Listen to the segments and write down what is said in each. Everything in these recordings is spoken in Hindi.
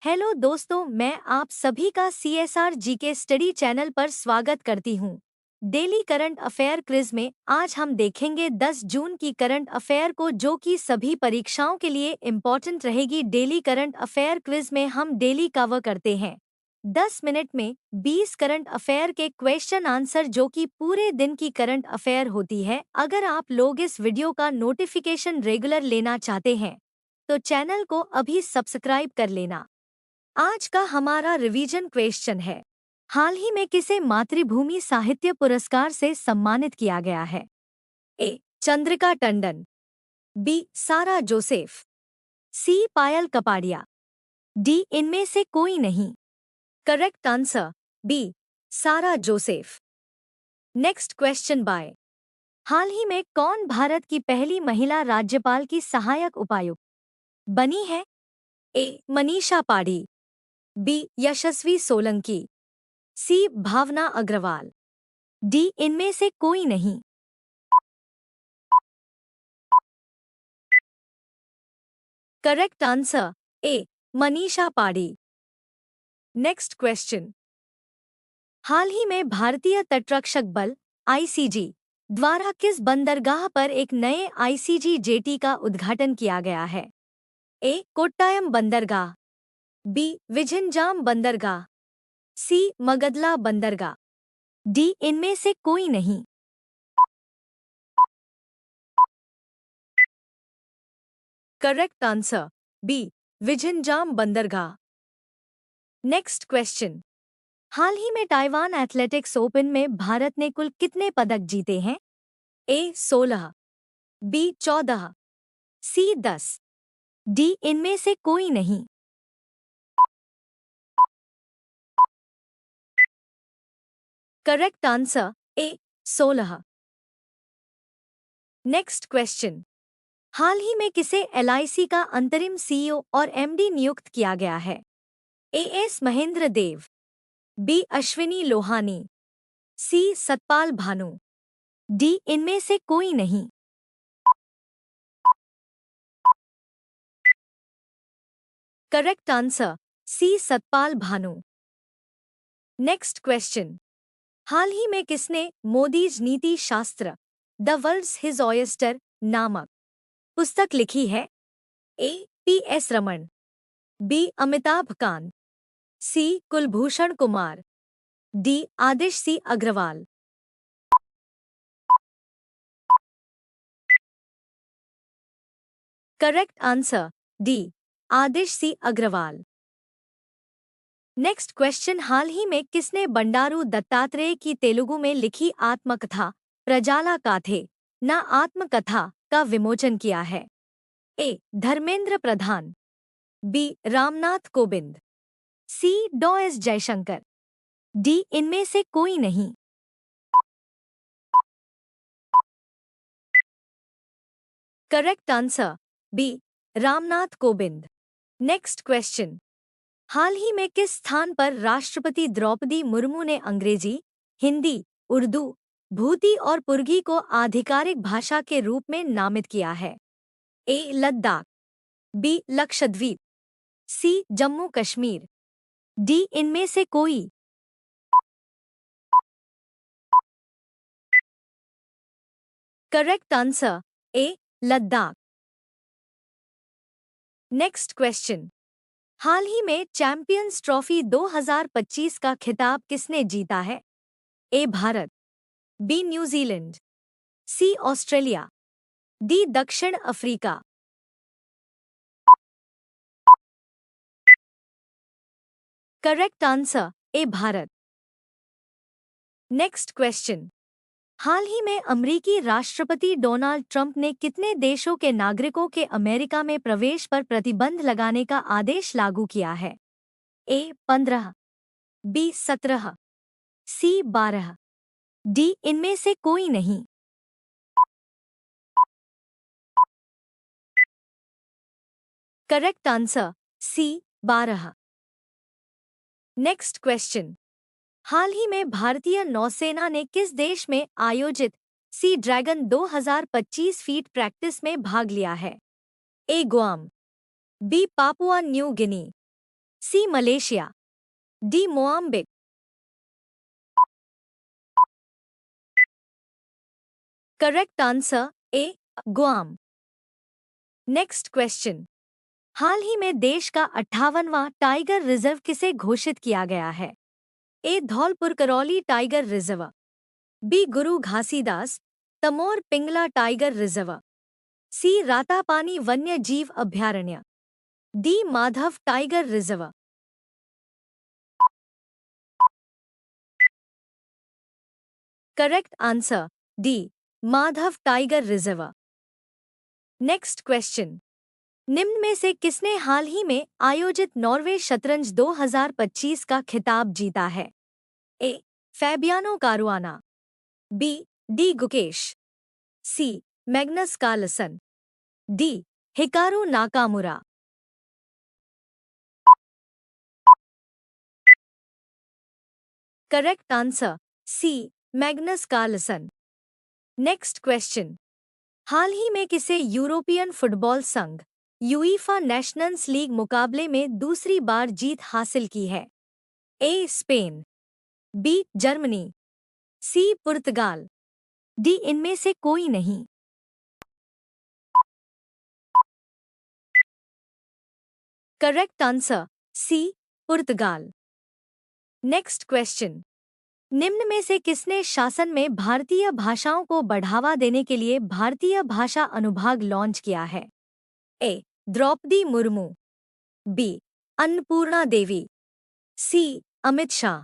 हेलो दोस्तों, मैं आप सभी का CSR जीके स्टडी चैनल पर स्वागत करती हूँ। डेली करंट अफेयर क्विज में आज हम देखेंगे 10 जून की करंट अफेयर को, जो कि सभी परीक्षाओं के लिए इम्पोर्टेंट रहेगी। डेली करंट अफेयर क्विज में हम डेली कवर करते हैं 10 मिनट में 20 करंट अफेयर के क्वेश्चन आंसर, जो कि पूरे दिन की करंट अफेयर होती है। अगर आप लोग इस वीडियो का नोटिफिकेशन रेगुलर लेना चाहते हैं तो चैनल को अभी सब्सक्राइब कर लेना। आज का हमारा रिवीजन क्वेश्चन है, हाल ही में किसे मातृभूमि साहित्य पुरस्कार से सम्मानित किया गया है? A. Chandrika Tandon, B. Sara Joseph, C. Payal Kapadia, D. इनमें से कोई नहीं। Correct answer B. Sara Joseph. Next question by, हाल ही में कौन भारत की पहली महिला राज्यपाल की सहायक उपायुक्त बनी है? A. Manisha Padhi, B. Yashasvi Solanki, C. Bhavna Agarwal, D. इनमें से कोई नहीं। Correct answer A. Manisha Padhi. Next question, हाल ही में भारतीय तटरक्षक बल (आईसीजी) द्वारा किस बंदरगाह पर एक नए आईसीजी जेटी का उद्घाटन किया गया है? ए. कोट्टायम बंदरगाह, बी. विझिंजाम बंदरगाह, सी. मगदला बंदरगाह, डी. इनमें से कोई नहीं। Correct answer B. विझिंजाम बंदरगाह। नेक्स्ट क्वेश्चन, हाल ही में ताइवान एथलेटिक्स ओपन में भारत ने कुल कितने पदक जीते हैं? ए. 16, बी. 14, सी. 10, डी. इनमें से कोई नहीं। Correct answer A. 16। Next question, हाल ही में किसे एलआईसी का अंतरिम सीईओ और एमडी नियुक्त किया गया है? A. S. Mahendra Dev, B. Ashwini Lohani, C. Satpal Bhanu, D. इनमें से कोई नहीं। Correct answer C. Satpal Bhanu. Next question, हाल ही में किसने मोदीज नीति शास्त्र द वर्ल्ड्स हिज ऑयस्टर नामक पुस्तक लिखी है? A. P. S. Raman, B. Amitabh Kant, C. Kulbhushan Kumar, D. Adish C Agarwal. Correct answer D. Adish C Agarwal. Next question, हाल ही में किसने बंडारू दत्तात्रेय की तेलुगु में लिखी आत्मकथा प्रजाला काथे ना आत्मकथा का विमोचन किया है? A. Dharmendra Pradhan, B. Ramnath Kovind, C. डॉ. एस. जयशंकर, डी. इनमें से कोई नहीं। Correct answer B. Ramnath Kovind. Next question, हाल ही में किस स्थान पर राष्ट्रपति द्रौपदी मुर्मू ने अंग्रेजी, हिंदी, उर्दू, भूती और पुर्गी को आधिकारिक भाषा के रूप में नामित किया है? A. Ladakh, B. Lakshadweep, C. Jammu Kashmir, D. इनमें से कोई। Correct answer A. Ladakh. Next question, हाल ही में चैंपियंस ट्रॉफी 2025 का खिताब किसने जीता है? A. Bharat, B. New Zealand, C. Australia, D. दक्षिण Africa. Correct answer A. Bharat. Next question, हाल ही में अमेरिकी राष्ट्रपति डोनाल्ड ट्रंप ने कितने देशों के नागरिकों के अमेरिका में प्रवेश पर प्रतिबंध लगाने का आदेश लागू किया है? ए. 15, बी. 17, सी. 12, डी. इनमें से कोई नहीं। Correct answer C. 12। Next question, हाल ही में भारतीय नौसेना ने किस देश में आयोजित सी ड्रैगन 2025 फीट प्रैक्टिस में भाग लिया है? A. Guam, B. Papua New Guinea, C Malaysia, D Mozambique. Correct answer A Guam. Next question. हाल ही में देश का 58वां टाइगर रिजर्व किसे घोषित किया गया है? A Dholpur Karauli tiger reserve, B Guru Ghasidas Tamor Pingla tiger reserve, C Ratapani वन्य जीव अभयारण्य, D Madhav tiger reserve. Correct answer D Madhav tiger reserve. Next question. निम्न में से किसने हाल ही में आयोजित नॉर्वे शतरंज 2025 का खिताब जीता है? A Fabiano Caruana, B D Gukesh, C Magnus Carlsen, D Hikaru Nakamura. Correct answer C Magnus Carlsen. Next question. हाल ही में किसे यूरोपियन फुटबॉल संघ यूईफा नेशंस लीग मुकाबले में दूसरी बार जीत हासिल की है? A Spain, B Germany, C पुर्तगाल, डी इनमें से कोई नहीं। करेक्ट आंसर सी पुर्तगाल। Next question. निम्न में से किसने शासन में भारतीय भाषाओं को बढ़ावा देने के लिए भारतीय भाषा अनुभाग लॉन्च किया है? A Draupadi Murmu, B Annapurna Devi, C Amit Shah,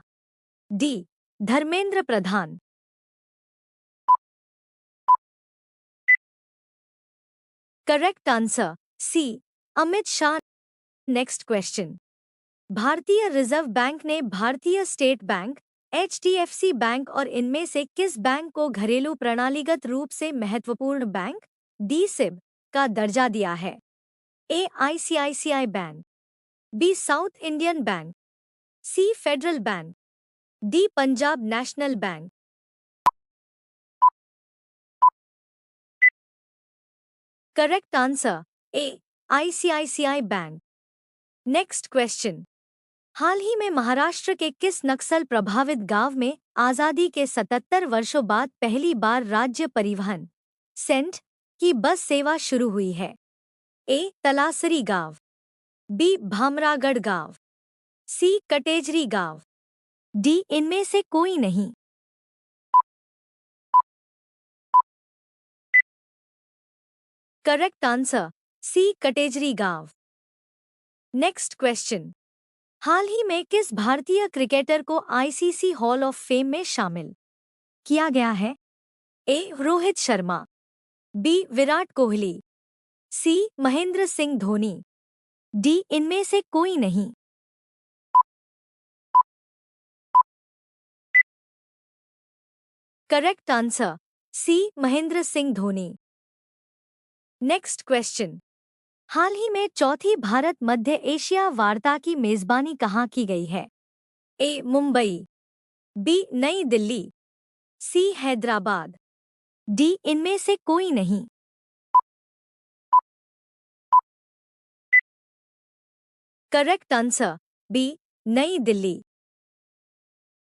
D Dharmendra Pradhan. Correct answer C Amit Shah. Next question. भारतीय रिजर्व बैंक ने भारतीय स्टेट बैंक, एचडीएफसी बैंक और इनमें से किस बैंक को घरेलू प्रणालीगत रूप से महत्वपूर्ण बैंक डी सिब का दर्जा दिया है? A ICICI bank, B South Indian bank, C Federal bank, D Punjab national bank. Correct answer A ICICI bank. Next question. हाल ही में महाराष्ट्र के किस नक्सल प्रभावित गांव में आजादी के 77 वर्षों बाद पहली बार राज्य परिवहन सेंट की बस सेवा शुरू हुई है? ए तलासरी गांव, बी भामरागढ़ गांव, सी कटेजरी गांव, डी इनमें से कोई नहीं। करेक्ट आंसर सी कटेजरी गांव। Next question. हाल ही में किस भारतीय क्रिकेटर को आईसीसी हॉल ऑफ फेम में शामिल किया गया है? A Rohit Sharma, B Virat Kohli, C Mahendra Singh Dhoni, D इनमें से कोई नहीं। Correct answer C Mahendra Singh Dhoni. Next question. हाल ही में चौथी भारत मध्य एशिया वार्ता की मेजबानी कहाँ की गई है? ए मुंबई, बी नई दिल्ली, सी हैदराबाद, डी इनमें से कोई नहीं। करेक्ट आंसर बी नई दिल्ली।